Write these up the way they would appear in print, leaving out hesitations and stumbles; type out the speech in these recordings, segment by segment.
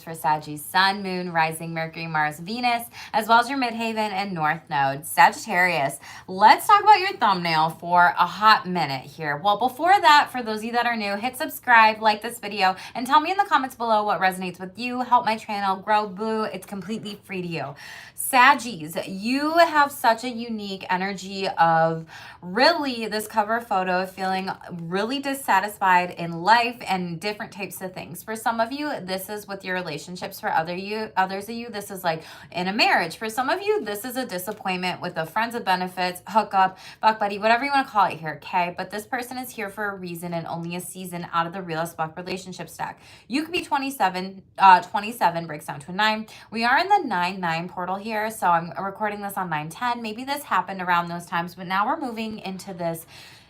for Saggies, Sun, Moon, Rising, Mercury, Mars, Venus, as well as your Midhaven and North Node. Sagittarius, let's talk about your thumbnail for a hot minute here. Well, before that, for those of you that are new, hit subscribe, like this video, and tell me in the comments below what resonates with you. Help my channel grow, boo. It's completely free to you. Saggies, you have such a unique energy of really this cover photo of feeling really dissatisfied in life and different types of things. For some of you, this is with your relationships. For others of you, this is like in a marriage. For some of you, this is a disappointment with a friends of benefits, hookup, buck buddy, whatever you want to call it here, okay? But this person is here for a reason and only a season out of the realist buck relationship stack. You could be 27, 27 breaks down to a 9. We are in the 9-9 portal here, so I'm recording this on 9-10. Maybe this happened around those times, but now we're moving into this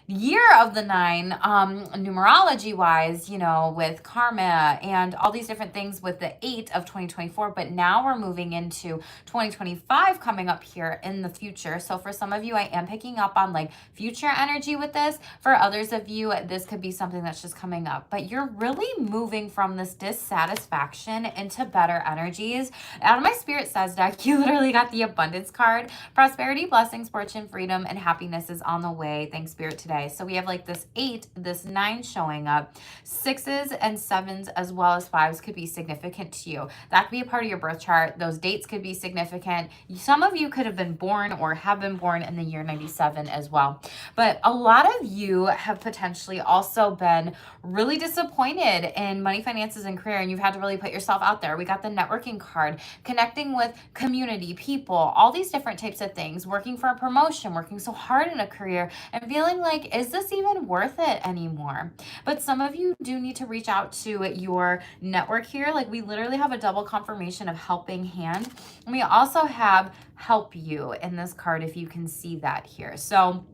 year of the 9, numerology wise, you know, with karma and all these different things with the 8 of 2024. But now we're moving into 2025 coming up here in the future. So for some of you, I am picking up on like future energy with this. For others of you, this could be something that's just coming up. But you're really moving from this dissatisfaction into better energies. Out of my spirit says deck, you literally got the abundance card. Prosperity, blessings, fortune, freedom, and happiness is on the way. Thanks, Spirit, today. So we have like this 8, this 9 showing up. 6s and 7s as well as 5s could be significant to you. That could be a part of your birth chart. Those dates could be significant. Some of you could have been born or have been born in the year 97 as well. But a lot of you have potentially also been really disappointed in money, finances, and career, and you've had to really put yourself out there. We got the networking card, connecting with community, people, all these different types of things, working for a promotion, working so hard in a career, and feeling like, is this even worth it anymore? But some of you do need to reach out to your network here. Like we literally have a double confirmation of helping hand. And we also have help you in this card, if you can see that here. So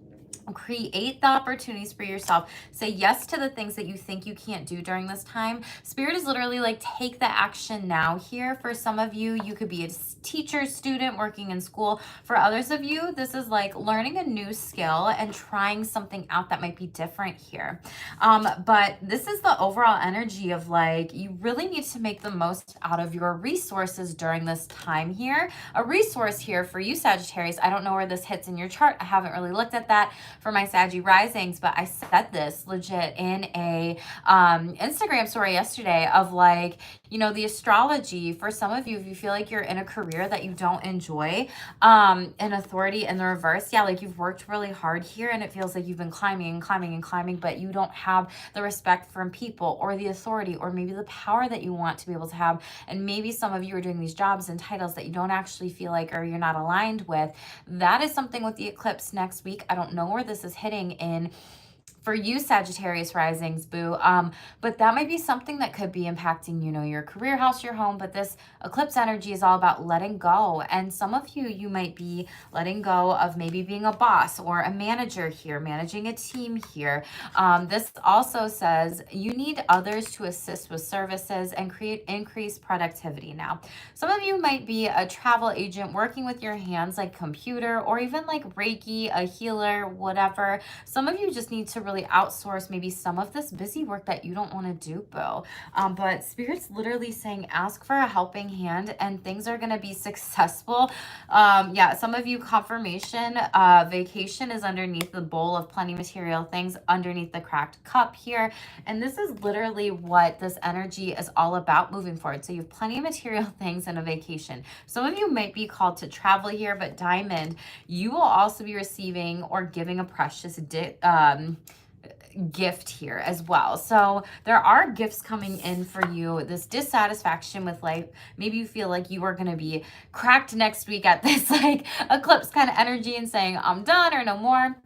create the opportunities for yourself. Say yes to the things that you think you can't do during this time. Spirit is literally like, take the action now here. For some of you, you could be a teacher, student, working in school. For others of you, this is like learning a new skill and trying something out that might be different here. But this is the overall energy of like, you really need to make the most out of your resources during this time here. A resource here for you, Sagittarius, I don't know where this hits in your chart. I haven't really looked at that for my Saggy risings, but I said this legit in a Instagram story yesterday of like, you know, the astrology. For some of you, if you feel like you're in a career that you don't enjoy, an authority in the reverse, yeah, like you've worked really hard here and it feels like you've been climbing and climbing and climbing, but you don't have the respect from people or the authority or maybe the power that you want to be able to have. And maybe some of you are doing these jobs and titles that you don't actually feel like, or you're not aligned with. That is something with the eclipse next week. I don't know where this is hitting in for you, Sagittarius risings, boo. But that might be something that could be impacting, you know, your career, house, your home. But this eclipse energy is all about letting go. And some of you, you might be letting go of maybe being a boss or a manager here, managing a team here. This also says you need others to assist with services and create increased productivity now. Some of you might be a travel agent working with your hands, like computer or even like Reiki, a healer, whatever. Some of you just need to really outsource maybe some of this busy work that you don't want to do, boo. But Spirit's literally saying ask for a helping hand and things are going to be successful. Yeah, some of you, confirmation, vacation is underneath the bowl of plenty material things, underneath the cracked cup here. And this is literally what this energy is all about moving forward. So you have plenty of material things and a vacation. Some of you might be called to travel here, but Diamond, you will also be receiving or giving a precious gift here as well. So there are gifts coming in for you. This dissatisfaction with life, maybe you feel like you are going to be cracked next week at this like eclipse kind of energy and saying I'm done or no more.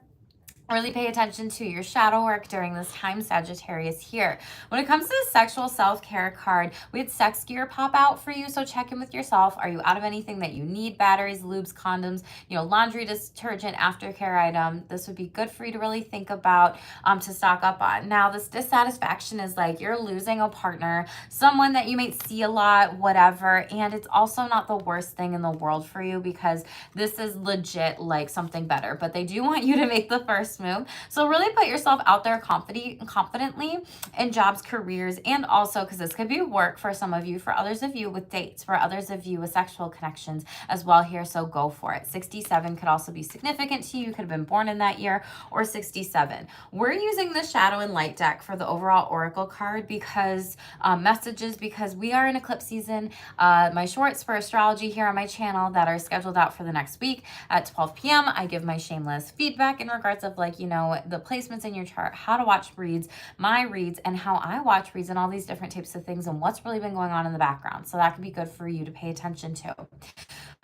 Really pay attention to your shadow work during this time, Sagittarius here. When it comes to the sexual self-care card, we had sex gear pop out for you. So check in with yourself. Are you out of anything that you need? Batteries, lubes, condoms, you know, laundry detergent, aftercare item. This would be good for you to really think about, to stock up on. Now, this dissatisfaction is like you're losing a partner, someone that you might see a lot, whatever. And it's also not the worst thing in the world for you because this is legit like something better. But they do want you to make the first move. So really put yourself out there confidently in jobs, careers, and also, because this could be work for some of you, for others of you with dates, for others of you with sexual connections as well here. So go for it. 67 could also be significant to you. You could have been born in that year, or 67. We're using the shadow and light deck for the overall oracle card because messages, because we are in eclipse season. My shorts for astrology here on my channel that are scheduled out for the next week at 12 p.m. I give my shameless feedback in regards of, like, you know, the placements in your chart, how to watch reads, my reads, and how I watch reads, and all these different types of things, and what's really been going on in the background. So that could be good for you to pay attention to.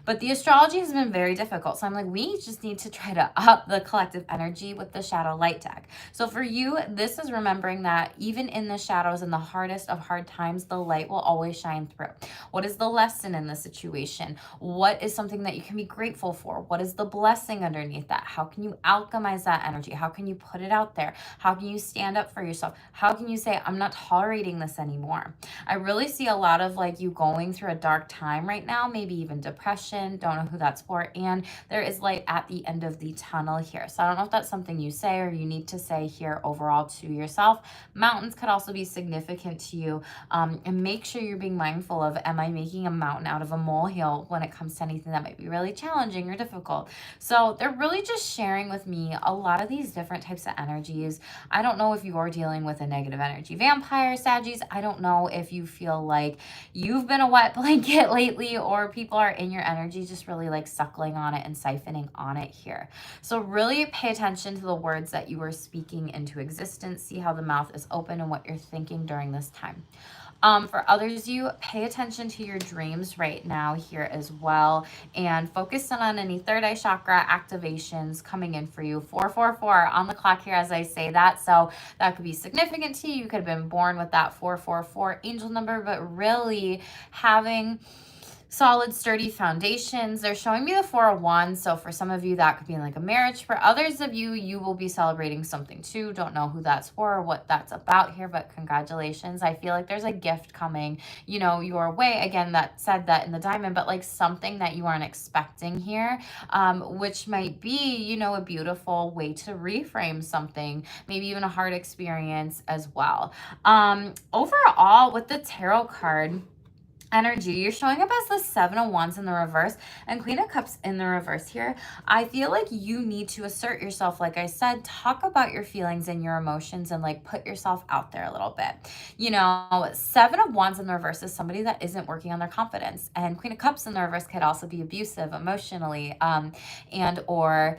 But the astrology has been very difficult. So I'm like, we just need to try to up the collective energy with the shadow light deck. So for you, this is remembering that even in the shadows and the hardest of hard times, the light will always shine through. What is the lesson in the situation? What is something that you can be grateful for? What is the blessing underneath that? How can you alchemize that energy? How can you put it out there? How can you stand up for yourself? How can you say, I'm not tolerating this anymore? I really see a lot of like you going through a dark time right now, maybe even depression. Don't know who that's for. And there is light at the end of the tunnel here. So I don't know if that's something you say or you need to say here overall to yourself. Mountains could also be significant to you. And make sure you're being mindful of, am I making a mountain out of a molehill when it comes to anything that might be really challenging or difficult? So they're really just sharing with me a lot of these different types of energies. I don't know if you are dealing with a negative energy vampire, Saggies. I don't know if you feel like you've been a wet blanket lately, or people are in your energy just really like suckling on it and siphoning on it here. So really pay attention to the words that you are speaking into existence. See how the mouth is open and what you're thinking during this time. For others, you pay attention to your dreams right now here as well, and focus on any third eye chakra activations coming in for you. 444 on the clock here as I say that. So that could be significant to you. You could have been born with that 444 angel number, but really having solid, sturdy foundations. They're showing me the 401. So for some of you, that could be like a marriage. For others of you, you will be celebrating something too. Don't know who that's for or what that's about here, but congratulations. I feel like there's a gift coming, you know, your way. Again, that said that in the diamond, but like something that you aren't expecting here, which might be, you know, a beautiful way to reframe something, maybe even a hard experience as well. Overall, with the tarot card energy, you're showing up as the 7 of Wands in the reverse and Queen of Cups in the reverse here. I feel like you need to assert yourself. Like I said, talk about your feelings and your emotions and like put yourself out there a little bit. You know, 7 of Wands in the reverse is somebody that isn't working on their confidence, and Queen of Cups in the reverse could also be abusive emotionally, and or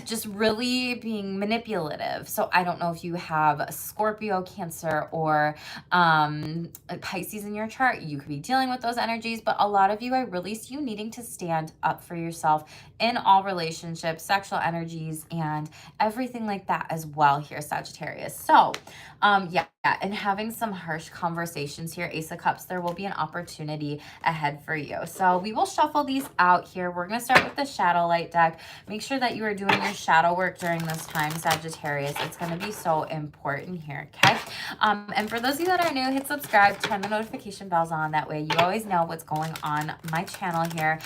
just really being manipulative. So I don't know if you have a Scorpio, Cancer, or Pisces in your chart. You could be dealing with those energies, but a lot of you, I really see you needing to stand up for yourself in all relationships, sexual energies, and everything like that as well here, Sagittarius. So yeah, and having some harsh conversations here, Ace of Cups, there will be an opportunity ahead for you. So we will shuffle these out here. We're going to start with the shadow light deck. Make sure that you are doing your shadow work during this time, Sagittarius. It's going to be so important here, okay? And for those of you that are new, hit subscribe, turn the notification bells on. That way you always know what's going on my channel here.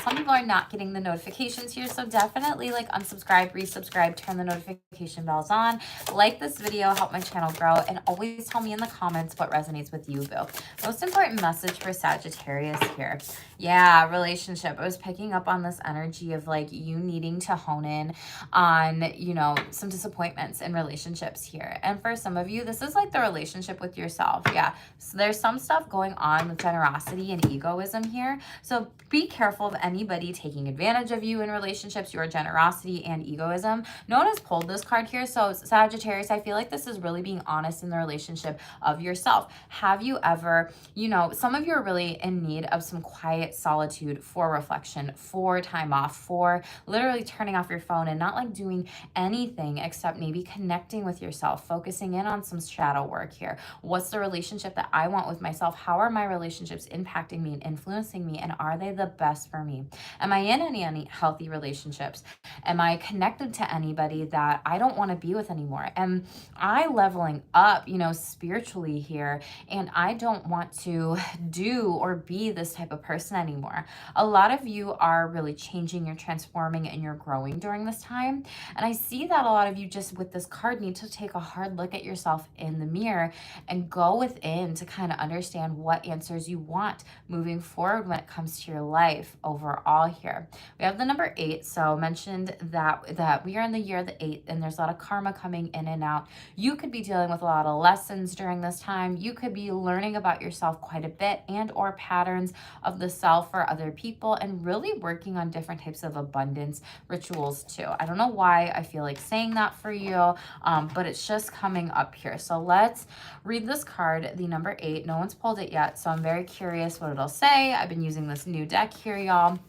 Some people are not getting the notifications here, so definitely like unsubscribe, resubscribe, turn the notification bells on. Like this video, help my channel grow, and always tell me in the comments what resonates with you, boo. Most important message for Sagittarius here. Yeah, relationship. I was picking up on this energy of like you needing to hone in on, you know, some disappointments in relationships here. And for some of you, this is like the relationship with yourself. Yeah. So there's some stuff going on with generosity and egoism here. So be careful of anybody taking advantage of you in relationships, your generosity and egoism. No one has pulled this card here. So Sagittarius, I feel like this is really being honest in the relationship of yourself. Have you ever, you know, some of you are really in need of some quiet solitude for reflection, for time off, for literally turning off your phone and not like doing anything except maybe connecting with yourself, focusing in on some shadow work here. What's the relationship that I want with myself? How are my relationships impacting me and influencing me? And are they the best for me? Am I in any healthy relationships? Am I connected to anybody that I don't want to be with anymore? Am I leveling up, you know, spiritually here? And I don't want to do or be this type of person anymore. A lot of you are really changing, you're transforming, and you're growing doing during this time. And I see that a lot of you just with this card need to take a hard look at yourself in the mirror and go within to kind of understand what answers you want moving forward when it comes to your life overall here. We have the number 8. So mentioned that we are in the year of the 8 and there's a lot of karma coming in and out. You could be dealing with a lot of lessons during this time. You could be learning about yourself quite a bit and or patterns of the self for other people and really working on different types of abundance rituals too. I don't know why I feel like saying that for you, but it's just coming up here. So let's read this card, the number 8. No one's pulled it yet, so I'm very curious what it'll say. I've been using this new deck here, y'all.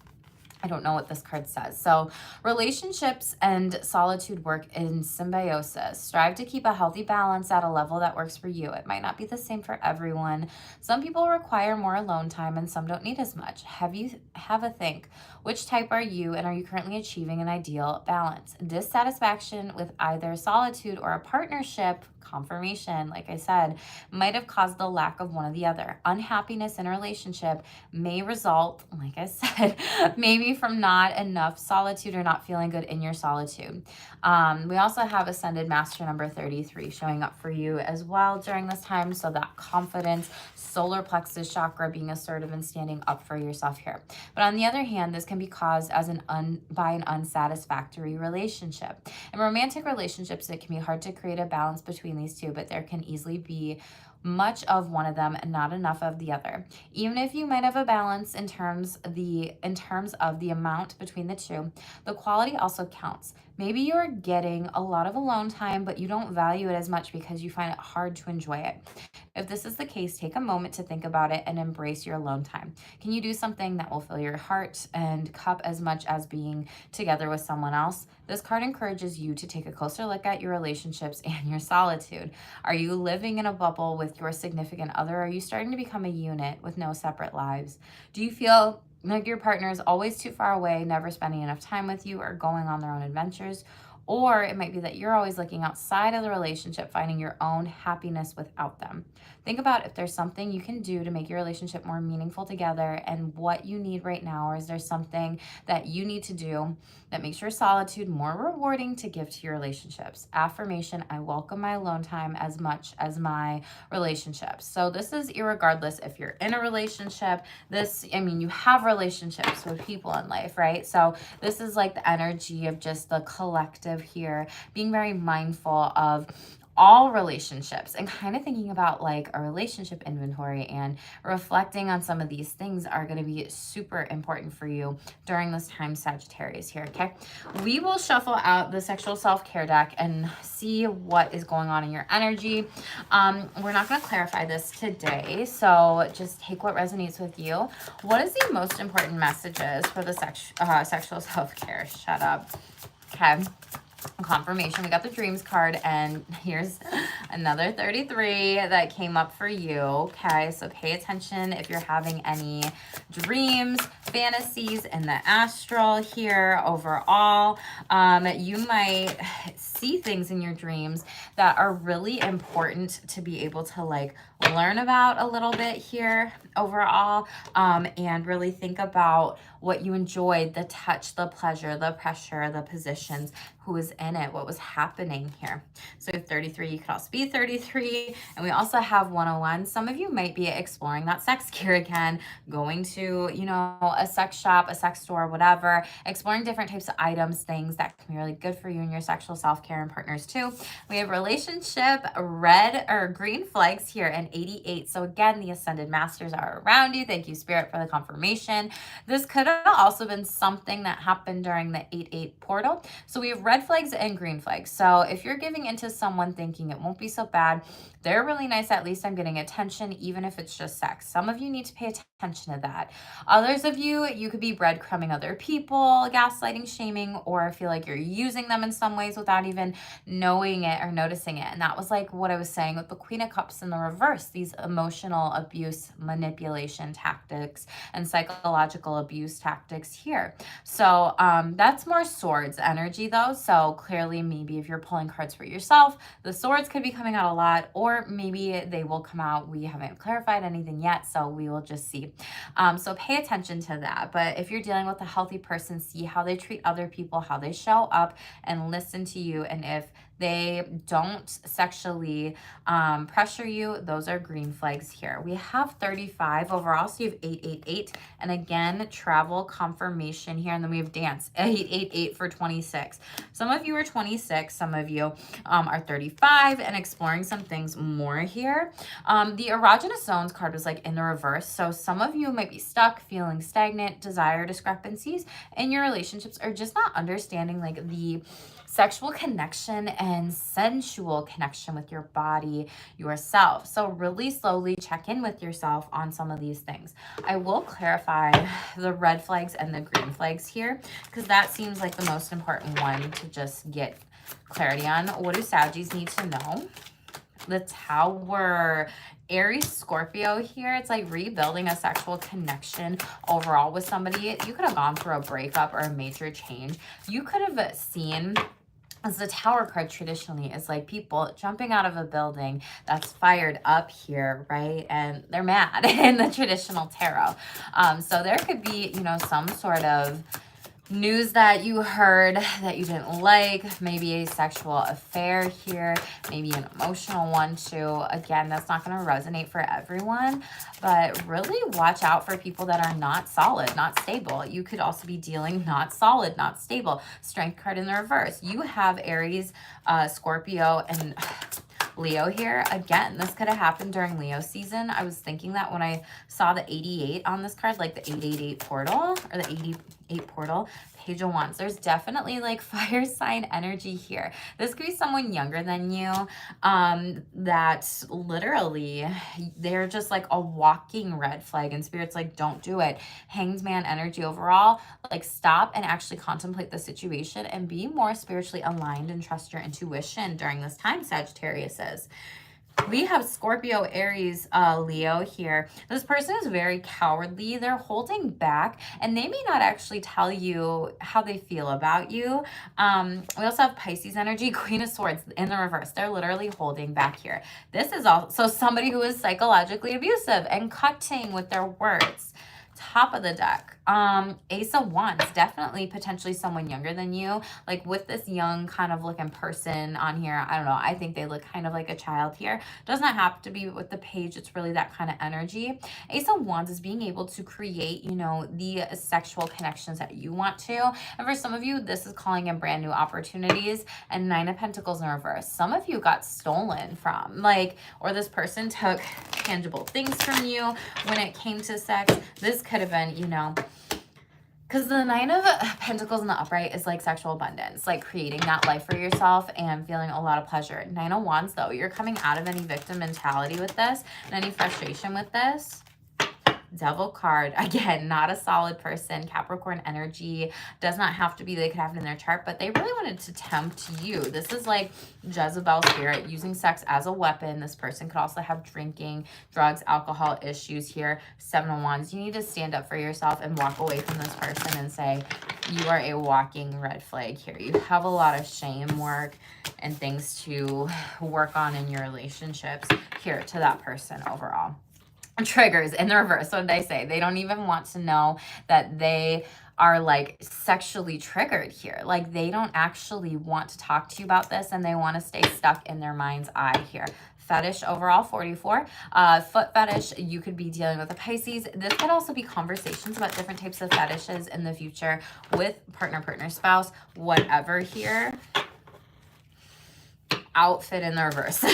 I don't know what this card says. So relationships and solitude work in symbiosis. Strive to keep a healthy balance at a level that works for you. It might not be the same for everyone. Some people require more alone time and some don't need as much. Have a think. Which type are you and are you currently achieving an ideal balance? Dissatisfaction with either solitude or a partnership, confirmation, like I said, might have caused the lack of one or the other. Unhappiness in a relationship may result, like I said, maybe from not enough solitude or not feeling good in your solitude. We also have Ascended Master number 33 showing up for you as well during this time. So that confidence, solar plexus chakra, being assertive and standing up for yourself here. But on the other hand, this can be caused as by an unsatisfactory relationship. In romantic relationships, it can be hard to create a balance between these two, but there can easily be much of one of them and not enough of the other. Even if you might have a balance in terms of the amount between the two, the quality also counts. Maybe you're getting a lot of alone time, but you don't value it as much because you find it hard to enjoy it. If this is the case, take a moment to think about it and embrace your alone time. Can you do something that will fill your heart and cup as much as being together with someone else? This card encourages you to take a closer look at your relationships and your solitude. Are you living in a bubble with your significant other? Or are you starting to become a unit with no separate lives? Do you feel like your partner is always too far away, never spending enough time with you, or going on their own adventures? Or it might be that you're always looking outside of the relationship, finding your own happiness without them. Think about if there's something you can do to make your relationship more meaningful together and what you need right now, or is there something that you need to do that makes your solitude more rewarding to give to your relationships? Affirmation: I welcome my alone time as much as my relationships. So this is irregardless if you're in a relationship. You have relationships with people in life, right? So this is like the energy of just the collective here, being very mindful of all relationships and kind of thinking about like a relationship inventory and reflecting on some of these things are going to be super important for you during this time, Sagittarius here, okay? We will shuffle out the sexual self-care deck and see what is going on in your energy. We're not going to clarify this today, so just take what resonates with you. What is the most important messages for the sexual self-care? Shut up. Okay. Confirmation. We got the dreams card, and here's another 33 that came up for you. Okay, so pay attention if you're having any dreams, fantasies in the astral here overall. You might see things in your dreams that are really important to be able to like learn about a little bit here overall, and really think about what you enjoyed, the touch, the pleasure, the pressure, the positions, who was in it, what was happening here. So 33, you could also be 33. And we also have 101. Some of you might be exploring that sex gear again, going to, a sex shop, a sex store, whatever, exploring different types of items, things that can be really good for you and your sexual self-care and partners too. We have relationship red or green flags here and 88. So again, the Ascended Masters are around you. Thank you, Spirit, for the confirmation. This could have also been something that happened during the 8-8 portal. So we have red flags and green flags. So if you're giving into someone thinking it won't be so bad, they're really nice, at least I'm getting attention, even if it's just sex. Some of you need to pay attention to that. Others of you, you could be breadcrumbing other people, gaslighting, shaming, or feel like you're using them in some ways without even knowing it or noticing it. And that was like what I was saying with the Queen of Cups in the reverse, these emotional abuse, manipulation tactics, and psychological abuse tactics here. So that's more swords energy though. So clearly maybe if you're pulling cards for yourself, the swords could be coming out a lot, or or maybe they will come out. We haven't clarified anything yet, so we will just see. So pay attention to that. But if you're dealing with a healthy person, see how they treat other people, how they show up, and listen to you. And if they don't sexually pressure you, those are green flags here. We have 35 overall, so you have 888. And again, travel confirmation here. And then we have dance, 888 for 26. Some of you are 26, some of you are 35 and exploring some things more here. The erogenous zones card was like in the reverse. So some of you might be stuck, feeling stagnant, desire discrepancies in your relationships, or just not understanding like the sexual connection and sensual connection with your body, yourself. So really slowly check in with yourself on some of these things. I will clarify the red flags and the green flags here, because that seems like the most important one to just get clarity on. What do Saggies need to know? The Tower, Aries, Scorpio here. It's like rebuilding a sexual connection overall with somebody. You could have gone through a breakup or a major change. You could have seen, as the Tower card traditionally is like people jumping out of a building that's fired up here, right? And they're mad in the traditional tarot. So there could be, you know, some sort of news that you heard that you didn't like, maybe a sexual affair here, maybe an emotional one too. Again, that's not going to resonate for everyone, but really watch out for people that are not solid, not stable. You could also be dealing not solid, not stable. Strength card in the reverse. You have Aries, Scorpio, and Leo here. Again, this could have happened during Leo season. I was thinking that when I saw the 88 on this card, like the 888 portal or the 88 portal, Page of Wands. There's definitely like fire sign energy here. This could be someone younger than you that literally they're just like a walking red flag, and Spirit's like, don't do it. Hanged Man energy overall, like stop and actually contemplate the situation and be more spiritually aligned and trust your intuition during this time, Sagittarius is. We have Scorpio, Aries, Leo here. This person is very cowardly. They're holding back, and they may not actually tell you how they feel about you. We also have Pisces energy, Queen of Swords in the reverse. They're literally holding back here. This is also somebody who is psychologically abusive and cutting with their words. Top of the deck, Ace of Wands, definitely potentially someone younger than you, like with this young kind of looking person on here. I don't know, I think they look kind of like a child here. Does not have to be with the page, it's really that kind of energy. Ace of Wands is being able to create, you know, the sexual connections that you want to, and for some of you this is calling in brand new opportunities. And Nine of Pentacles in reverse, some of you got stolen from, like, or this person took tangible things from you when it came to sex. This could have been, you know, because the Nine of Pentacles in the upright is like sexual abundance, like creating that life for yourself and feeling a lot of pleasure. Nine of Wands, though, you're coming out of any victim mentality with this and any frustration with this. Devil card, again, not a solid person. Capricorn energy, does not have to be, they could have it in their chart, but they really wanted to tempt you. This is like Jezebel spirit, using sex as a weapon. This person could also have drinking, drugs, alcohol issues here. Seven of Wands, you need to stand up for yourself and walk away from this person and say, you are a walking red flag here. You have a lot of shame work and things to work on in your relationships here to that person overall. Triggers in the reverse. What did I say? They don't even want to know that they are like sexually triggered here. Like they don't actually want to talk to you about this, and they want to stay stuck in their mind's eye here. Fetish overall, 44. Foot fetish, you could be dealing with a Pisces. This could also be conversations about different types of fetishes in the future with partner, spouse, whatever here. Outfit in the reverse.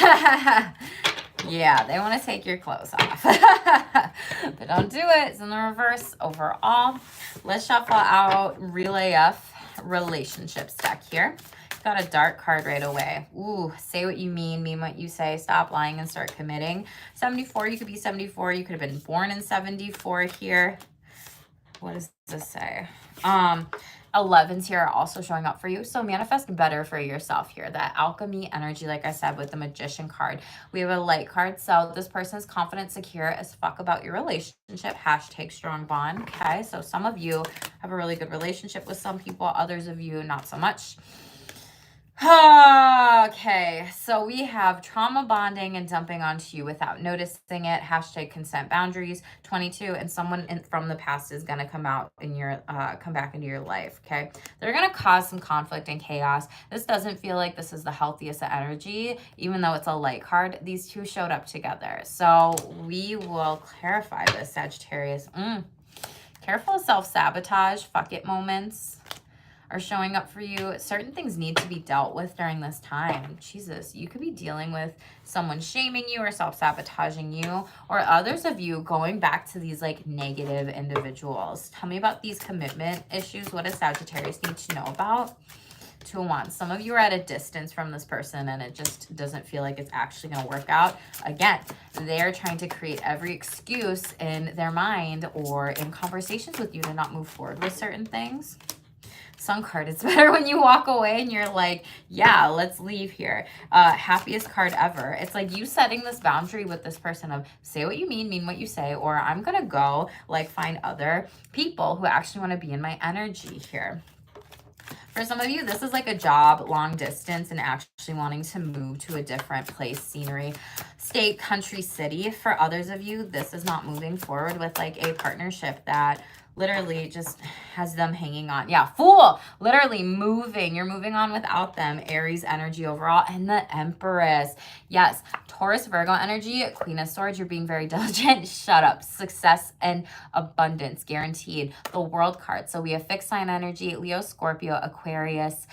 Yeah, they want to take your clothes off. But don't do it. It's in the reverse overall. Let's shuffle out Real AF relationships deck here. Got a dark card right away. Ooh, say what you mean what you say. Stop lying and start committing. 74, you could be 74. You could have been born in 74 here. What does this say? 11s here are also showing up for you. So manifest better for yourself here. That alchemy energy, like I said, with the Magician card. We have a light card. So this person is confident, secure as fuck about your relationship. Hashtag strong bond. Okay. So some of you have a really good relationship with some people. Others of you, not so much. Okay, so we have trauma bonding and dumping onto you without noticing it. Hashtag consent boundaries 22, and someone from the past is gonna come out in your come back into your life. Okay, they're gonna cause some conflict and chaos. This doesn't feel like this is the healthiest of energy, even though it's a light card. These two showed up together, so we will clarify this, Sagittarius. Careful of self-sabotage, fuck it moments are showing up for you. Certain things need to be dealt with during this time. Jesus, you could be dealing with someone shaming you or self-sabotaging you, or others of you going back to these like negative individuals. Tell me about these commitment issues. What does Sagittarius need to know about? Two of Wands. Some of you are at a distance from this person and it just doesn't feel like it's actually going to work out. Again, they're trying to create every excuse in their mind or in conversations with you to not move forward with certain things. Sun card, it's better when you walk away and you're like, yeah, let's leave here. Happiest card ever. It's like you setting this boundary with this person of say what you mean what you say, or I'm gonna go like find other people who actually want to be in my energy here. For some of you, this is like a job, long distance, and actually wanting to move to a different place, scenery, state, country, city. For others of you, this is not moving forward with like a partnership that literally just has them hanging on. Yeah, Fool, literally moving. You're moving on without them. Aries energy overall, and the Empress. Yes, Taurus, Virgo energy, Queen of Swords. You're being very diligent. Shut up. Success and abundance guaranteed. The World card. So we have fixed sign energy, Leo, Scorpio, Aquarius,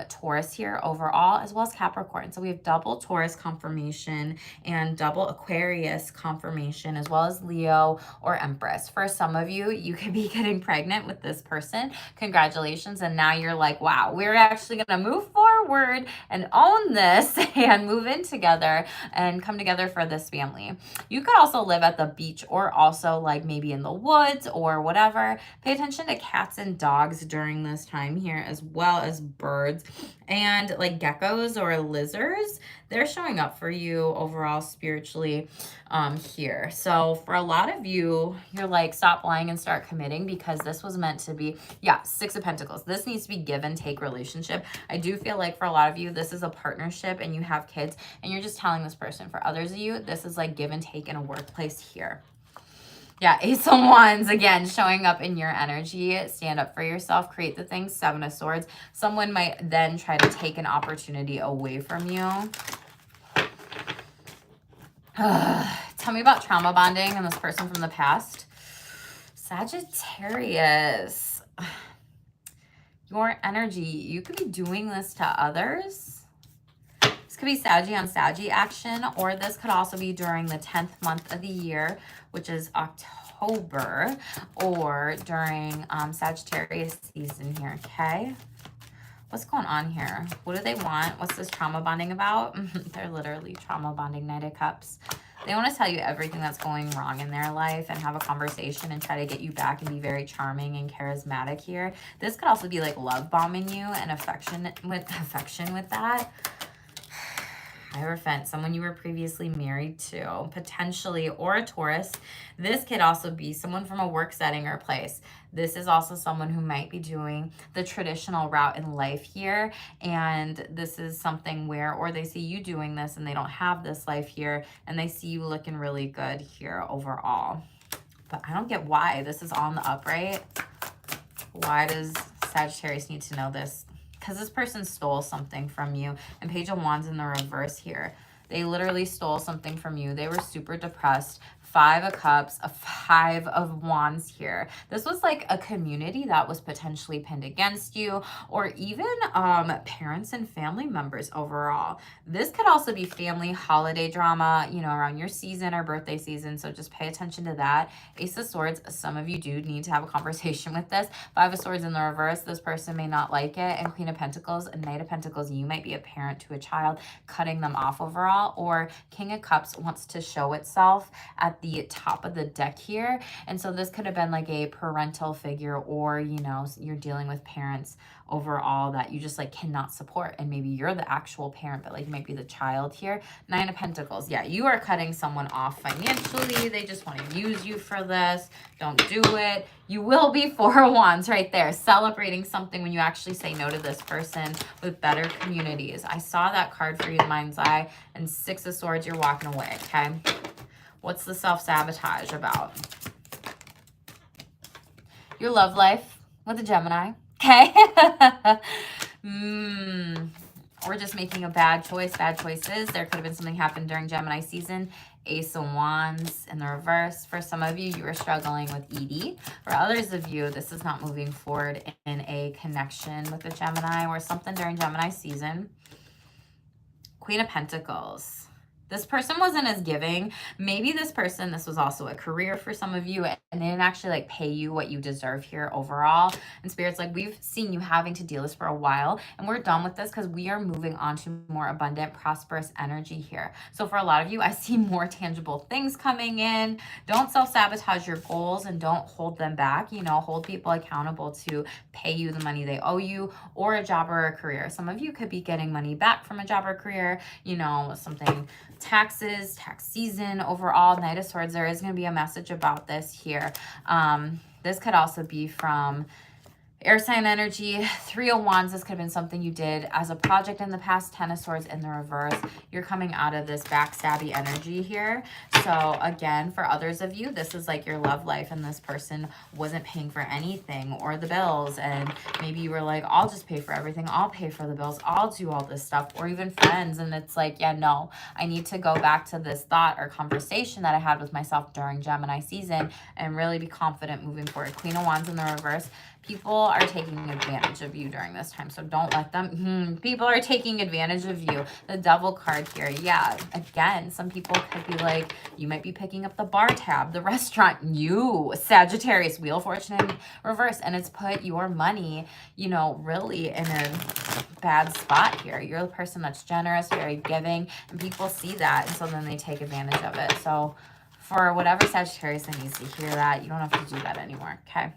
Taurus here overall, as well as Capricorn. So we have double Taurus confirmation and double Aquarius confirmation, as well as Leo or Empress. For some of you, you could be getting pregnant with this person. Congratulations. And now you're like, wow, we're actually going to move forward and own this and move in together and come together for this family. You could also live at the beach or also like maybe in the woods or whatever. Pay attention to cats and dogs during this time here, as well as birds and like geckos or lizards. They're showing up for you overall spiritually here. So for a lot of you, you're like, stop lying and start committing, because this was meant to be, yeah, Six of Pentacles. This needs to be give and take relationship. I do feel like for a lot of you, this is a partnership and you have kids and you're just telling this person. For others of you, this is like give and take in a workplace here. Yeah, Ace of Wands, again, showing up in your energy. Stand up for yourself, create the things. Seven of Swords. Someone might then try to take an opportunity away from you. Tell me about trauma bonding and this person from the past. Sagittarius. Your energy. You could be doing this to others. This could be Saggy on Saggy action, or this could also be during the 10th month of the year, which is October, or during Sagittarius season here, okay? What's going on here? What do they want? What's this trauma bonding about? They're literally trauma bonding, Knight of Cups. They want to tell you everything that's going wrong in their life and have a conversation and try to get you back and be very charming and charismatic here. This could also be like love bombing you and affection with that. Hierophant, someone you were previously married to, potentially, or a Taurus. This could also be someone from a work setting or place. This is also someone who might be doing the traditional route in life here. And this is something where, or they see you doing this and they don't have this life here, and they see you looking really good here overall. But I don't get why this is on the upright. Why does Sagittarius need to know this? Because this person stole something from you. And Page of Wands in the reverse here. They literally stole something from you. They were super depressed. Five of Cups, a Five of Wands here. This was like a community that was potentially pinned against you, or even parents and family members overall. This could also be family holiday drama, you know, around your season or birthday season. So just pay attention to that. Ace of Swords, some of you do need to have a conversation with this. Five of Swords in the reverse, this person may not like it. And Queen of Pentacles, and Knight of Pentacles, you might be a parent to a child, cutting them off overall. Or King of Cups wants to show itself at at the top of the deck here. And so this could have been like a parental figure, or, you know, you're dealing with parents overall that you just like cannot support. And maybe you're the actual parent, but like you might be the child here. 9 of Pentacles. Yeah, you are cutting someone off financially. They just want to use you for this. Don't do it. You will be 4 of Wands right there, celebrating something when you actually say no to this person with better communities. I saw that card for you in Mind's Eye, and 6 of Swords, you're walking away, okay? What's the self-sabotage about? Your love life with a Gemini, okay? Or just making a bad choice, bad choices. There could have been something happened during Gemini season. Ace of Wands in the reverse. For some of you, you are struggling with ED. For others of you, this is not moving forward in a connection with a Gemini or something during Gemini season. Queen of Pentacles. This person wasn't as giving. Maybe this person, this was also a career for some of you, and they didn't actually like pay you what you deserve here overall. And Spirit's like, we've seen you having to deal this for a while, and we're done with this because we are moving on to more abundant, prosperous energy here. So for a lot of you, I see more tangible things coming in. Don't self-sabotage your goals and don't hold them back. You know, hold people accountable to pay you the money they owe you, or a job or a career. Some of you could be getting money back from a job or career, you know, something taxes, tax season overall. Knight of Swords, there is going to be a message about this here. This could also be from air sign energy. 3 of Wands, this could have been something you did as a project in the past. 10 of Swords in the reverse. You're coming out of this backstabby energy here. So again, for others of you, this is like your love life, and this person wasn't paying for anything or the bills. And maybe you were like, I'll just pay for everything. I'll pay for the bills. I'll do all this stuff. Or even friends. And it's like, yeah, no, I need to go back to this thought or conversation that I had with myself during Gemini season and really be confident moving forward. Queen of Wands in the reverse. People are taking advantage of you during this time, so don't let them. People are taking advantage of you. The Devil card here. Yeah, again, some people could be like, you might be picking up the bar tab, the restaurant. You, Sagittarius, Wheel of Fortune in reverse, and it's put your money, you know, really in a bad spot here. You're the person that's generous, very giving, and people see that, and so then they take advantage of it. So for whatever Sagittarius that needs to hear that, you don't have to do that anymore, okay?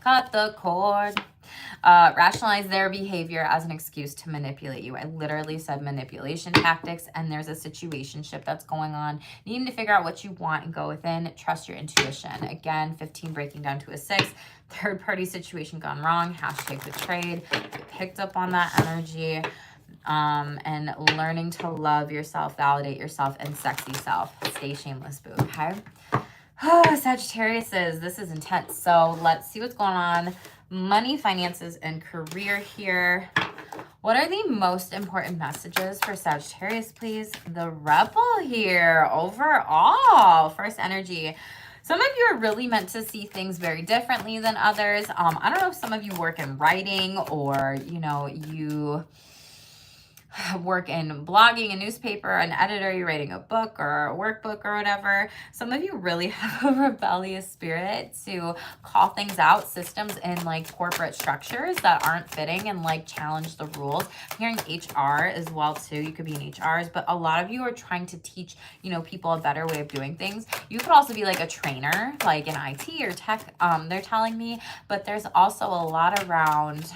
Cut the cord. Rationalize their behavior as an excuse to manipulate you. I literally said manipulation tactics, and there's a situationship that's going on. Needing to figure out what you want and go within. Trust your intuition. Again, 15 breaking down to a 6. Third party situation gone wrong. Hashtag betrayed. Picked up on that energy. And learning to love yourself, validate yourself, and sexy self. Stay shameless, boo, okay? Oh, Sagittarius, this is intense. So let's see what's going on. Money, finances, and career here. What are the most important messages for Sagittarius, please? The Rebel here overall. First energy. Some of you are really meant to see things very differently than others. I don't know if some of you work in writing, or, you know, you work in blogging, a newspaper, an editor, you're writing a book or a workbook or whatever. Some of you really have a rebellious spirit to call things out, systems in like corporate structures that aren't fitting, and like challenge the rules. I'm hearing HR as well too. You could be in HRs, but a lot of you are trying to teach, you know, people a better way of doing things. You could also be like a trainer, like in IT or tech, they're telling me, but there's also a lot around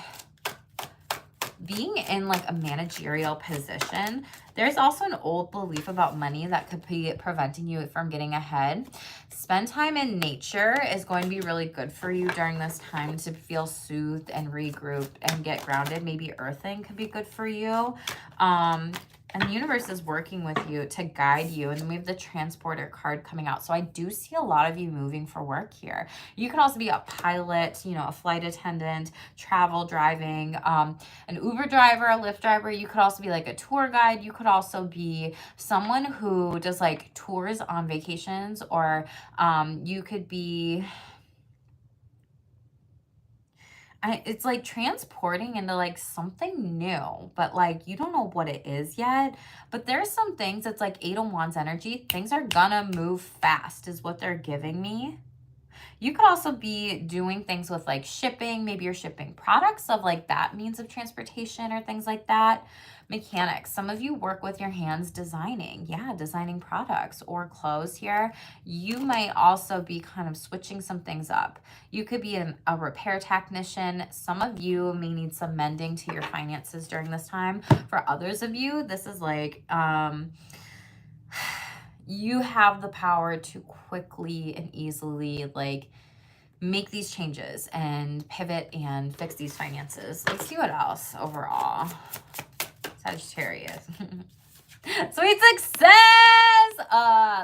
being in like a managerial position. There's also an old belief about money that could be preventing you from getting ahead. Spend time in nature is going to be really good for you during this time to feel soothed and regrouped and get grounded. Maybe earthing could be good for you. And the universe is working with you to guide you. And then we have the transporter card coming out. So I do see a lot of you moving for work here. You could also be a pilot, you know, a flight attendant, travel, driving, an Uber driver, a Lyft driver. You could also be like a tour guide. You could also be someone who does like tours on vacations, or you could be... it's like transporting into like something new, but like you don't know what it is yet. But there's some things, it's like 8 of Wands energy. Things are gonna move fast is what they're giving me. You could also be doing things with like shipping. Maybe you're shipping products of like that means of transportation or things like that. Mechanics. Some of you work with your hands designing. Yeah, designing products or clothes here. You might also be kind of switching some things up. You could be a repair technician. Some of you may need some mending to your finances during this time. For others of you, this is like, you have the power to quickly and easily like make these changes and pivot and fix these finances. Let's see what else overall. Sagittarius. Sweet success!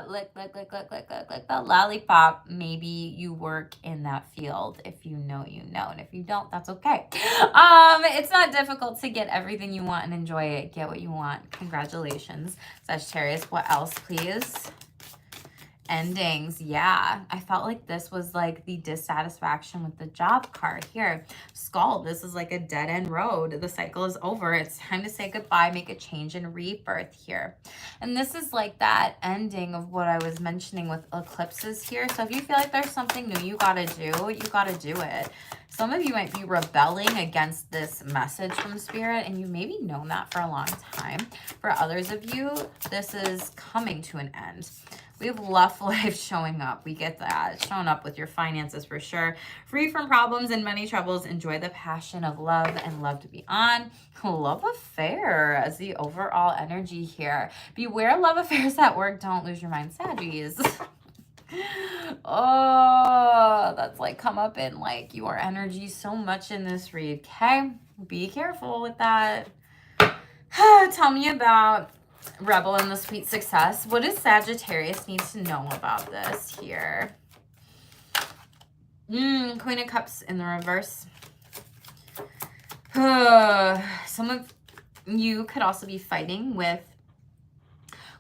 Lick the lollipop. Maybe you work in that field. If you know, you know. And if you don't, that's okay. It's not difficult to get everything you want and enjoy it. Get what you want. Congratulations, Sagittarius. What else, please? Endings. Yeah, I felt like this was like the dissatisfaction with the job card here. Skull, this is like a dead end road. The cycle is over. It's time to say goodbye, make a change and rebirth here. And this is like that ending of what I was mentioning with eclipses here. So if you feel like there's something new you gotta do, you gotta do it. Some of you might be rebelling against this message from Spirit, and you maybe known that for a long time. For others of you, this is coming to an end. We have love life showing up. We get that. Showing up with your finances for sure. Free from problems and many troubles. Enjoy the passion of love and love to be on. Love affair as the overall energy here. Beware love affairs at work. Don't lose your mind, Saggies. Oh, that's like come up in like your energy so much in this read. Okay, be careful with that. Tell me about Rebel and the Sweet Success. What does Sagittarius need to know about this here? Queen of Cups in the reverse. Some of you could also be fighting with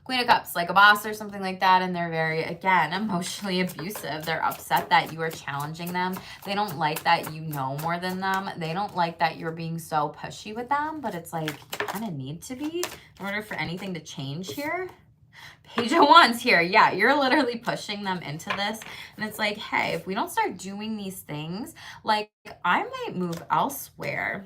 Queen of Cups, like a boss or something like that, and they're very, again, emotionally abusive. They're upset that you are challenging them. They don't like that you know more than them. They don't like that you're being so pushy with them, but it's like, you kind of need to be in order for anything to change here. Page of Wands here. Yeah, you're literally pushing them into this. And it's like, hey, if we don't start doing these things, like, I might move elsewhere.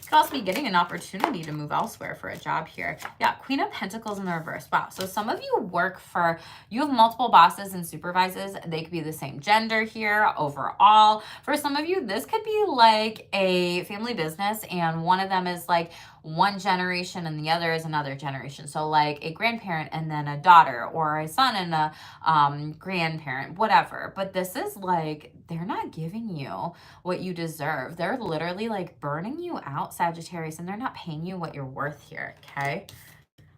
Could also be getting an opportunity to move elsewhere for a job here. Yeah, Queen of Pentacles in the reverse. Wow. So some of you work for, you have multiple bosses and supervisors. They could be the same gender here overall. For some of you, this could be like a family business and one of them is like one generation and the other is another generation. So like a grandparent and then a daughter, or a son and a grandparent, whatever. But this is like, they're not giving you what you deserve. They're literally like burning you out, Sagittarius, and they're not paying you what you're worth here, okay?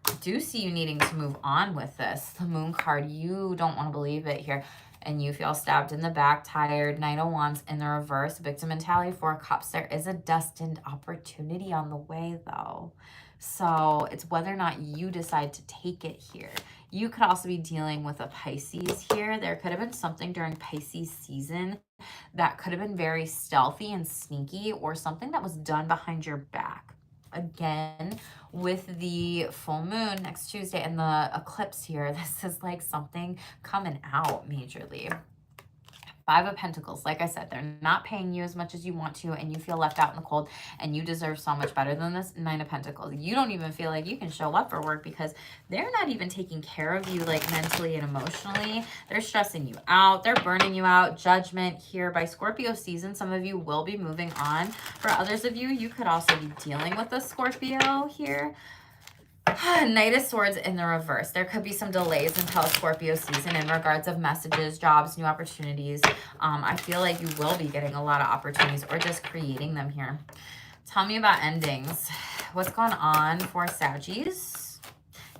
I do see you needing to move on with this. The Moon card, you don't want to believe it here. And you feel stabbed in the back, tired. Knight of Wands in the reverse. Victim mentality, 4 Cups. There is a destined opportunity on the way, though. So it's whether or not you decide to take it here. You could also be dealing with a Pisces here. There could have been something during Pisces season that could have been very stealthy and sneaky, or something that was done behind your back. Again, with the full moon next Tuesday and the eclipse here, this is like something coming out majorly. 5 of Pentacles, like I said, they're not paying you as much as you want to, and you feel left out in the cold, and you deserve so much better than this. 9 of Pentacles. You don't even feel like you can show up for work because they're not even taking care of you like mentally and emotionally. They're stressing you out. They're burning you out. Judgment here by Scorpio season. Some of you will be moving on. For others of you, you could also be dealing with a Scorpio here. Knight of Swords in the reverse. There could be some delays until Scorpio season in regards of messages, jobs, new opportunities. I feel like you will be getting a lot of opportunities or just creating them here. Tell me about endings. What's going on for Saggies?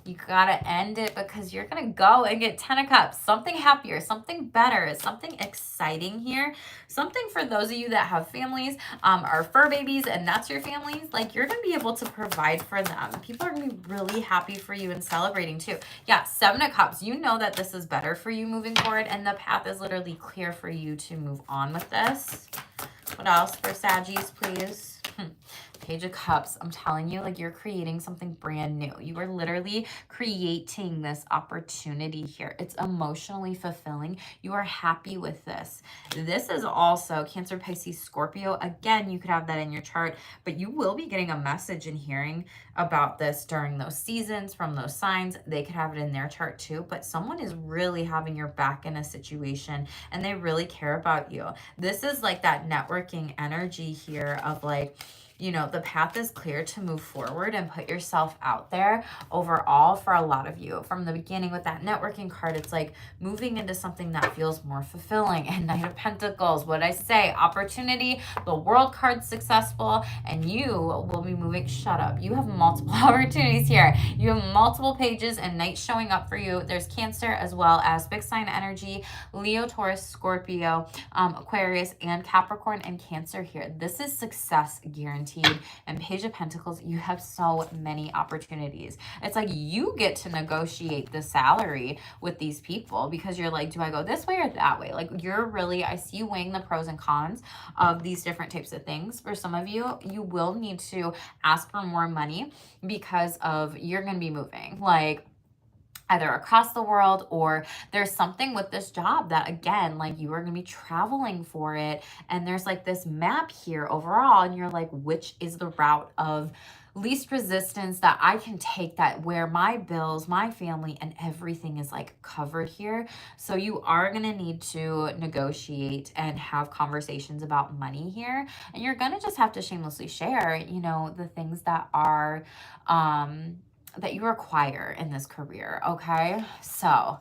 You gotta end it because you're gonna go and get 10 of Cups. Something happier, something better, something exciting here. Something for those of you that have families, are fur babies, and that's your families. Like, you're gonna be able to provide for them. People are gonna be really happy for you and celebrating too. Yeah, 7 of Cups. You know that this is better for you moving forward, and the path is literally clear for you to move on with this. What else for Saggies, please? Page of Cups, I'm telling you, like, you're creating something brand new. You are literally creating this opportunity here. It's emotionally fulfilling. You are happy with this. This is also Cancer, Pisces, Scorpio. Again, you could have that in your chart, but you will be getting a message and hearing about this during those seasons from those signs. They could have it in their chart too, but someone is really having your back in a situation and they really care about you. This is like that networking energy here of like, you know, the path is clear to move forward and put yourself out there overall for a lot of you. From the beginning with that networking card, it's like moving into something that feels more fulfilling. And Knight of Pentacles, what I say, opportunity, the World card successful, and you will be moving, shut up. You have multiple opportunities here. You have multiple pages and Knight showing up for you. There's Cancer as well as big sign energy, Leo, Taurus, Scorpio, Aquarius, and Capricorn and Cancer here. This is success guaranteed. And Page of Pentacles, you have so many opportunities. It's like you get to negotiate the salary with these people because you're like, do I go this way or that way? Like, you're really, I see you weighing the pros and cons of these different types of things. For some of you, you will need to ask for more money because of you're going to be moving. Like, either across the world, or there's something with this job that, again, like, you are going to be traveling for it. And there's like this map here overall. And you're like, which is the route of least resistance that I can take, that where my bills, my family, and everything is like covered here. So you are going to need to negotiate and have conversations about money here. And you're going to just have to shamelessly share, you know, the things that are, that you require in this career, okay? So,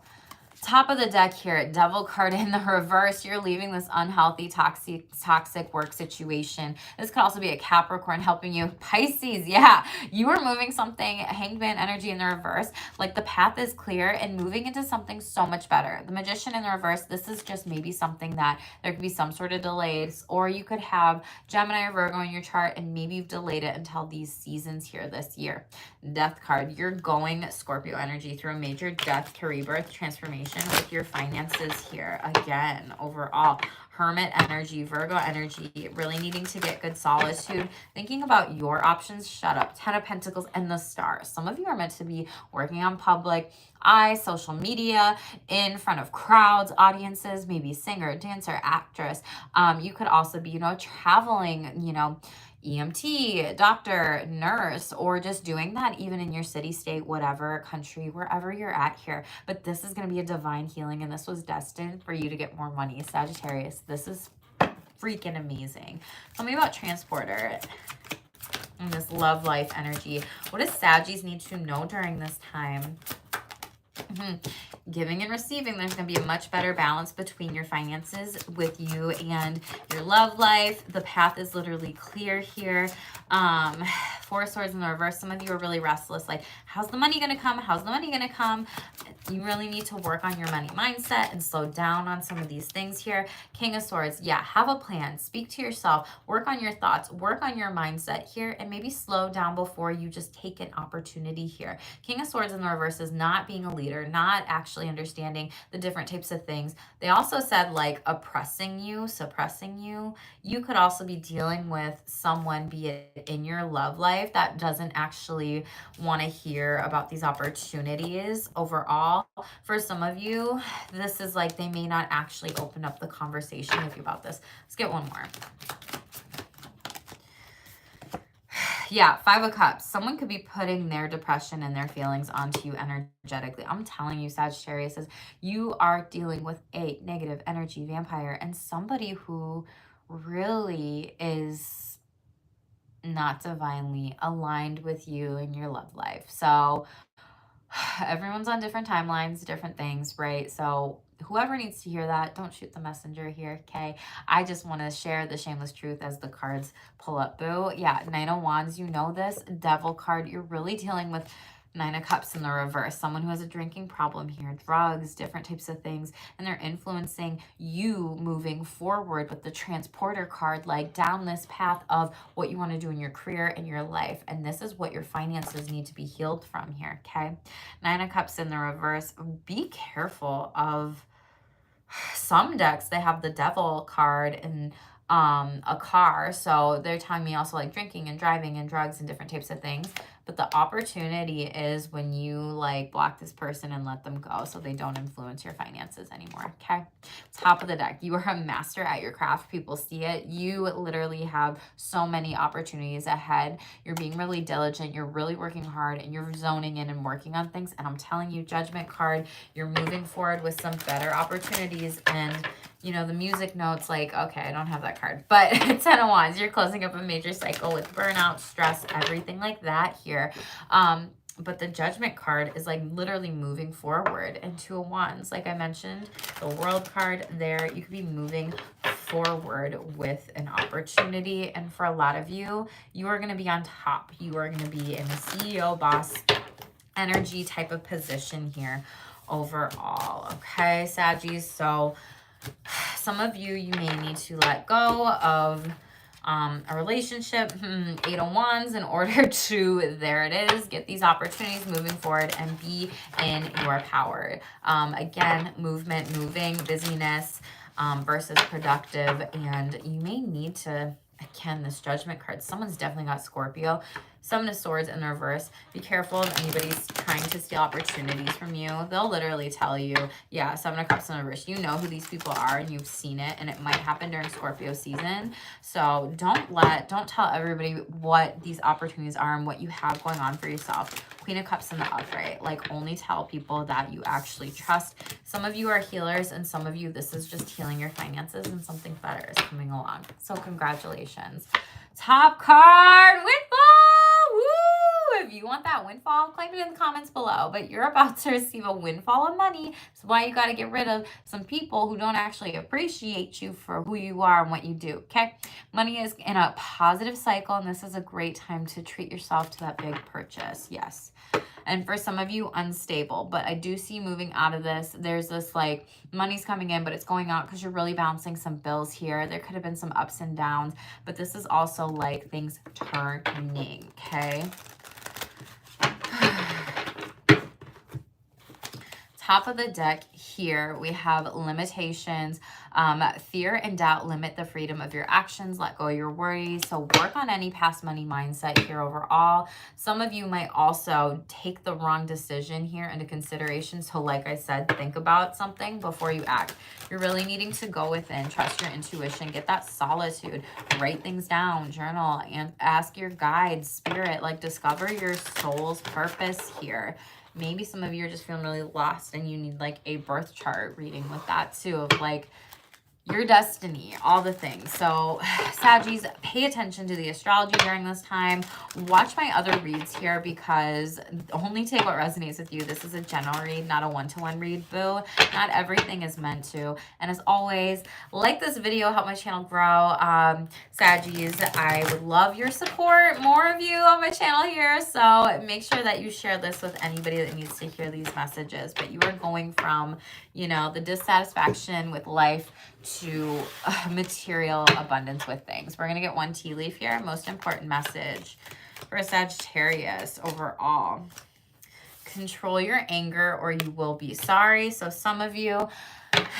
top of the deck here, Devil card in the reverse. You're leaving this unhealthy, toxic work situation. This could also be a Capricorn helping you. Pisces, yeah, you are moving something, Hangman energy in the reverse. Like, the path is clear and moving into something so much better. The Magician in the reverse, this is just maybe something that there could be some sort of delays, or you could have Gemini or Virgo in your chart and maybe you've delayed it until these seasons here this year. Death card, you're going Scorpio energy through a major death to rebirth transformation with your finances here. Again, overall, Hermit energy, Virgo energy, really needing to get good solitude, thinking about your options. Shut up. 10 of Pentacles and the Star. Some of you are meant to be working on public eye, social media, in front of crowds, audiences, maybe singer, dancer, actress. You could also be, you know, traveling, you know, EMT, doctor, nurse, or just doing that even in your city, state, whatever, country, wherever you're at here. But this is going to be a divine healing, and this was destined for you to get more money. Sagittarius, this is freaking amazing. Tell me about Transporter and this love life energy. What does Saggies need to know during this time? Giving and receiving. There's going to be a much better balance between your finances with you and your love life. The path is literally clear here. Four of Swords in the reverse. Some of you are really restless. Like, how's the money going to come? How's the money going to come? You really need to work on your money mindset and slow down on some of these things here. King of Swords. Yeah, have a plan. Speak to yourself. Work on your thoughts. Work on your mindset here, and maybe slow down before you just take an opportunity here. King of Swords in the reverse is not being a leader, not actually understanding the different types of things. They also said, like, oppressing you, suppressing you. You could also be dealing with someone, be it in your love life, that doesn't actually want to hear about these opportunities overall. For some of you, this is like they may not actually open up the conversation with you about this. Let's get one more. Yeah, Five of Cups. Someone could be putting their depression and their feelings onto you energetically. I'm telling you, Sagittarius, is you are dealing with a negative energy vampire and somebody who really is not divinely aligned with you in your love life. So everyone's on different timelines, different things, right? So whoever needs to hear that, don't shoot the messenger here, okay? I just want to share the shameless truth as the cards pull up. Boo. Yeah, Nine of Wands, you know this. Devil card, you're really dealing with Nine of Cups in the reverse. Someone who has a drinking problem here, drugs, different types of things, and they're influencing you moving forward with the Transporter card, like down this path of what you want to do in your career and your life. And this is what your finances need to be healed from here, okay? Nine of Cups in the reverse. Be careful of some decks. They have the Devil card and a car. So they're telling me also like drinking and driving and drugs and different types of things. But the opportunity is when you like block this person and let them go so they don't influence your finances anymore. Okay. Top of the deck. You are a master at your craft. People see it. You literally have so many opportunities ahead. You're being really diligent. You're really working hard and you're zoning in and working on things. And I'm telling you, Judgment card, you're moving forward with some better opportunities. And you know, the music notes, like, okay, I don't have that card, but 10 of Wands, you're closing up a major cycle with burnout, stress, everything like that here. But the Judgment card is like literally moving forward. And 2 of Wands, like I mentioned, the World card there, you could be moving forward with an opportunity. And for a lot of you, you are going to be on top. You are going to be in a CEO boss energy type of position here overall. Okay, Saggies. So some of you, you may need to let go of a relationship, 8 of Wands, in order to, there it is, get these opportunities moving forward and be in your power. Again, movement, moving, busyness versus productive. And you may need to, again, this Judgment card, someone's definitely got Scorpio. 7 of Swords in the reverse. Be careful if anybody's trying to steal opportunities from you. They'll literally tell you, yeah, 7 of Cups in the reverse. You know who these people are and you've seen it, and it might happen during Scorpio season. So don't tell everybody what these opportunities are and what you have going on for yourself. Queen of Cups in the upright. Like, only tell people that you actually trust. Some of you are healers, and some of you, this is just healing your finances, and something better is coming along. So congratulations. Top card, windfall. Woo! If you want that windfall, claim it in the comments below. But you're about to receive a windfall of money. That's why you got to get rid of some people who don't actually appreciate you for who you are and what you do. Okay? Money is in a positive cycle, and this is a great time to treat yourself to that big purchase. Yes. And for some of you, unstable. But I do see moving out of this. There's this like money's coming in, but it's going out because you're really balancing some bills here. There could have been some ups and downs, but this is also like things turning. Okay. Top of the deck here, we have limitations. Fear and doubt limit the freedom of your actions. Let go of your worries. So work on any past money mindset here overall. Some of you might also take the wrong decision here into consideration. So like I said, think about something before you act. You're really needing to go within, trust your intuition, get that solitude, write things down, journal, and ask your guides, spirit, like discover your soul's purpose here. Maybe some of you are just feeling really lost and you need like a birth chart reading with that too, of like your destiny, all the things. So Saggies, pay attention to the astrology during this time. Watch my other reads here because only take what resonates with you. This is a general read, not a one-to-one read, boo. Not everything is meant to. And as always, like this video, help my channel grow. Saggies, I would love your support, more of you on my channel here. So make sure that you share this with anybody that needs to hear these messages. But you are going from, you know, the dissatisfaction with life to material abundance with things. We're going to get one tea leaf here. Most important message for Sagittarius overall. Control your anger or you will be sorry. So some of you,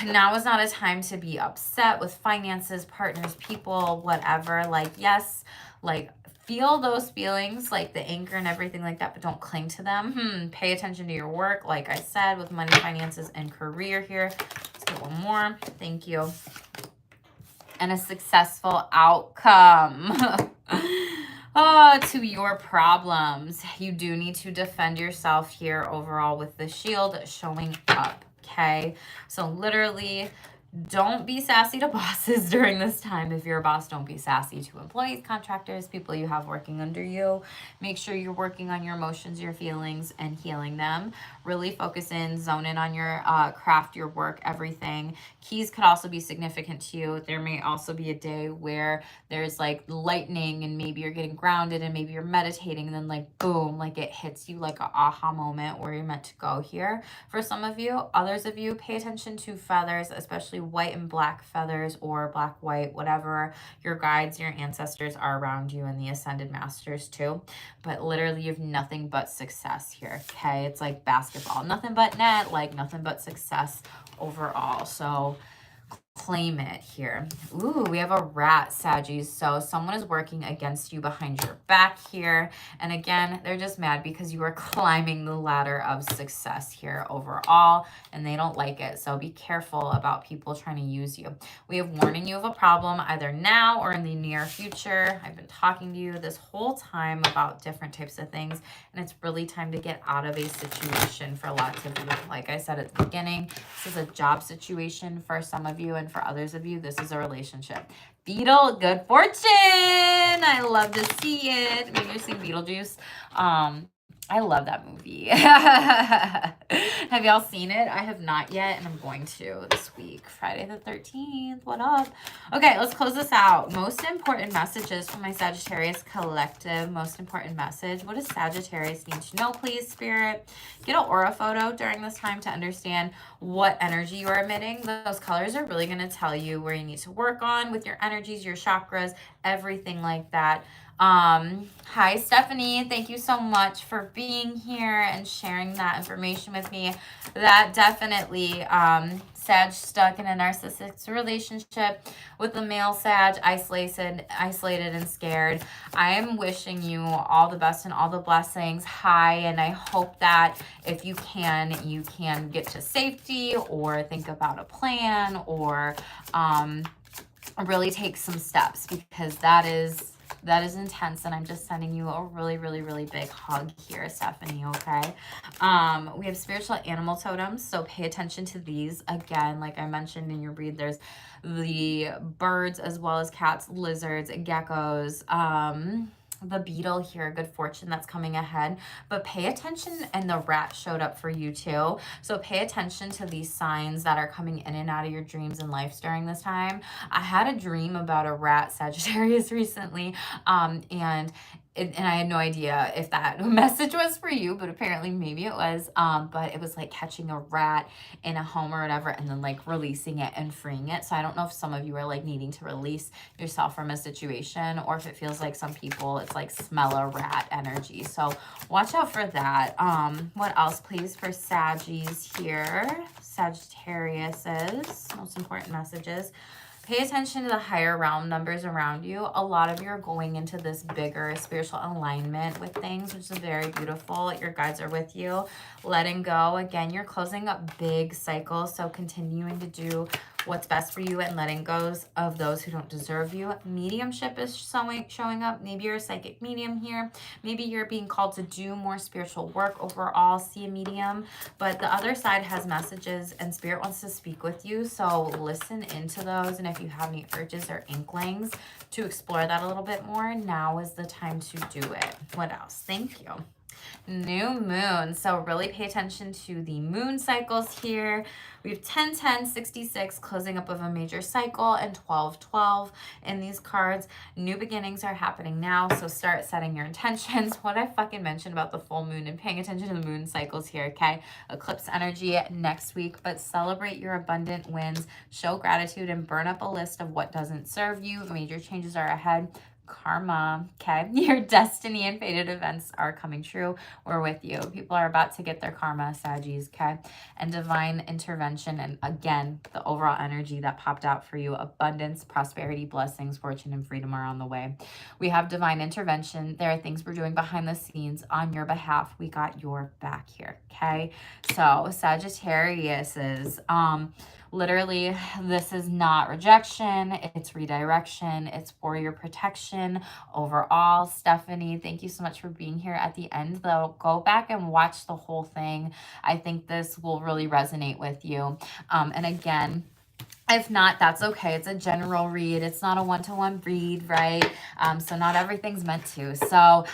now is not a time to be upset with finances, partners, people, whatever. Like, yes, like feel those feelings, like the anger and everything like that, but don't cling to them. Pay attention to your work, like I said, with money, finances, and career here. Let's get one more. Thank you. And a successful outcome. To your problems. You do need to defend yourself here overall with the shield showing up. Okay, so literally don't be sassy to bosses during this time. If you're a boss, don't be sassy to employees, contractors, people you have working under you. Make sure you're working on your emotions, your feelings, and healing them. Really focus in, zone in on your craft, your work, everything. Keys could also be significant to you. There may also be a day where there's like lightning and maybe you're getting grounded and maybe you're meditating and then like boom, like it hits you like an aha moment where you're meant to go here. For some of you, others of you, pay attention to feathers, especially white and black feathers or black, white, whatever. Your guides, your ancestors are around you and the ascended masters too. But literally you have nothing but success here. Okay, it's like basketball, nothing but net, like nothing but success overall. So claim it here. Ooh, we have a rat, Saggies. So someone is working against you behind your back here. And again, they're just mad because you are climbing the ladder of success here overall, and they don't like it. So be careful about people trying to use you. We have warning you of a problem either now or in the near future. I've been talking to you this whole time about different types of things, and it's really time to get out of a situation for lots of you. Like I said at the beginning, this is a job situation for some of you, and for others of you, this is a relationship. Beetle, good fortune. I love to see it. Maybe you're seeing Beetlejuice. I love that movie. Have y'all seen it? I have not yet, and I'm going to this week. Friday the 13th. What up? Okay, let's close this out. Most important messages from my Sagittarius collective. Most important message. What does Sagittarius need to know, please, Spirit? Get an aura photo during this time to understand what energy you are emitting. Those colors are really going to tell you where you need to work on with your energies, your chakras, everything like that. Hi, Stephanie. Thank you so much for being here and sharing that information with me. That definitely, Sag stuck in a narcissistic relationship with the male Sag, isolated and scared. I am wishing you all the best and all the blessings. Hi, and I hope that if you can get to safety or think about a plan or really take some steps, because that is intense, and I'm just sending you a really, really, really big hug here, Stephanie, okay? We have spiritual animal totems, so pay attention to these. Again, like I mentioned in your read, there's the birds as well as cats, lizards, geckos, the beetle here, good fortune that's coming ahead. But pay attention, and the rat showed up for you too. So pay attention to these signs that are coming in and out of your dreams and lives during this time. I had a dream about a rat, Sagittarius, recently, and I had no idea if that message was for you, but apparently maybe it was. But it was like catching a rat in a home or whatever, and then like releasing it and freeing it. So I don't know if some of you are like needing to release yourself from a situation, or if it feels like some people, it's like smell a rat energy. So watch out for that. What else, please, for Saggies here? Sagittarius's most important messages. Pay attention to the higher realm numbers around you. A lot of you are going into this bigger spiritual alignment with things, which is very beautiful. Your guides are with you. Letting go. Again, you're closing up big cycles, so continuing to do what's best for you and letting go of those who don't deserve you. Mediumship is showing up. Maybe you're a psychic medium here. Maybe you're being called to do more spiritual work overall. See a medium. But the other side has messages, and Spirit wants to speak with you. So listen into those. And if you have any urges or inklings to explore that a little bit more, now is the time to do it. What else? Thank you. New moon. So really pay attention to the moon cycles here. We have 10, 10, 66, closing up of a major cycle, and 12, 12 in these cards. New beginnings are happening now, so start setting your intentions. What I fucking mentioned about the full moon and paying attention to the moon cycles here, okay? Eclipse energy next week, but celebrate your abundant wins, show gratitude, and burn up a list of what doesn't serve you. Major changes are ahead. Karma, okay? Your destiny and fated events are coming true. We're with you. People are about to get their karma, Saggies, okay? And divine intervention, and again, the overall energy that popped out for you, abundance, prosperity, blessings, fortune, and freedom are on the way. We have divine intervention. There are things we're doing behind the scenes on your behalf. We got your back here, okay? So Sagittarius is, literally, this is not rejection, it's redirection, it's for your protection overall. Stephanie, thank you so much for being here at the end, though. Go back and watch the whole thing. I think this will really resonate with you. And again, if not, that's okay. It's a general read. It's not a one-to-one read, right? So not everything's meant to. So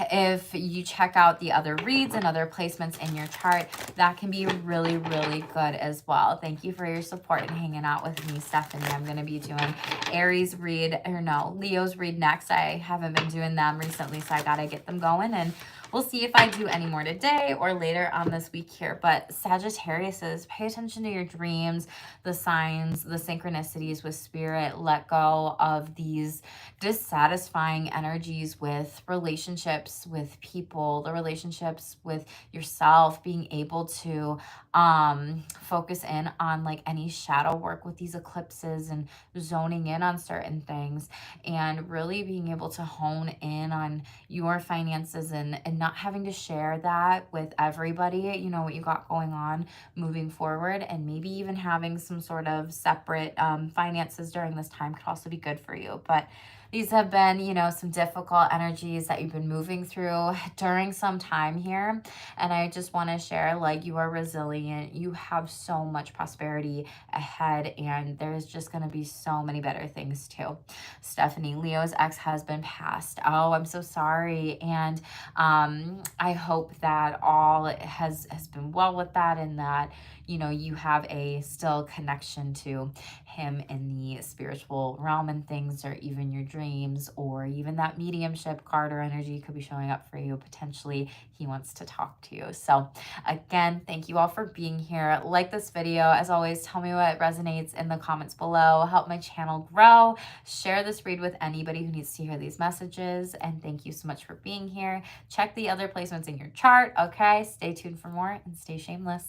if you check out the other reads and other placements in your chart, that can be really, really good as well. Thank you for your support and hanging out with me, Stephanie. I'm going to be doing Aries read, or no, Leo's read next. I haven't been doing them recently, so I got to get them going. And We'll see if I do any more today or later on this week here. But Sagittarius, pay attention to your dreams, the signs, the synchronicities with spirit. Let go of these dissatisfying energies with relationships, with people, the relationships with yourself, being able to focus in on like any shadow work with these eclipses and zoning in on certain things, and really being able to hone in on your finances, and not having to share that with everybody, you know, what you got going on moving forward, and maybe even having some sort of separate finances during this time could also be good for you. But these have been, you know, some difficult energies that you've been moving through during some time here. And I just want to share, like, you are resilient. You have so much prosperity ahead, and there's just going to be so many better things too. Stephanie, Leo's ex-husband passed. Oh, I'm so sorry. And I hope that all has been well with that, and that, you know, you have a still connection to him in the spiritual realm and things, or even your dreams, or even that mediumship card or energy could be showing up for you. Potentially he wants to talk to you. So again, thank you all for being here. Like this video. As always, tell me what resonates in the comments below. Help my channel grow. Share this read with anybody who needs to hear these messages. And thank you so much for being here. Check the other placements in your chart. Okay, stay tuned for more and stay shameless.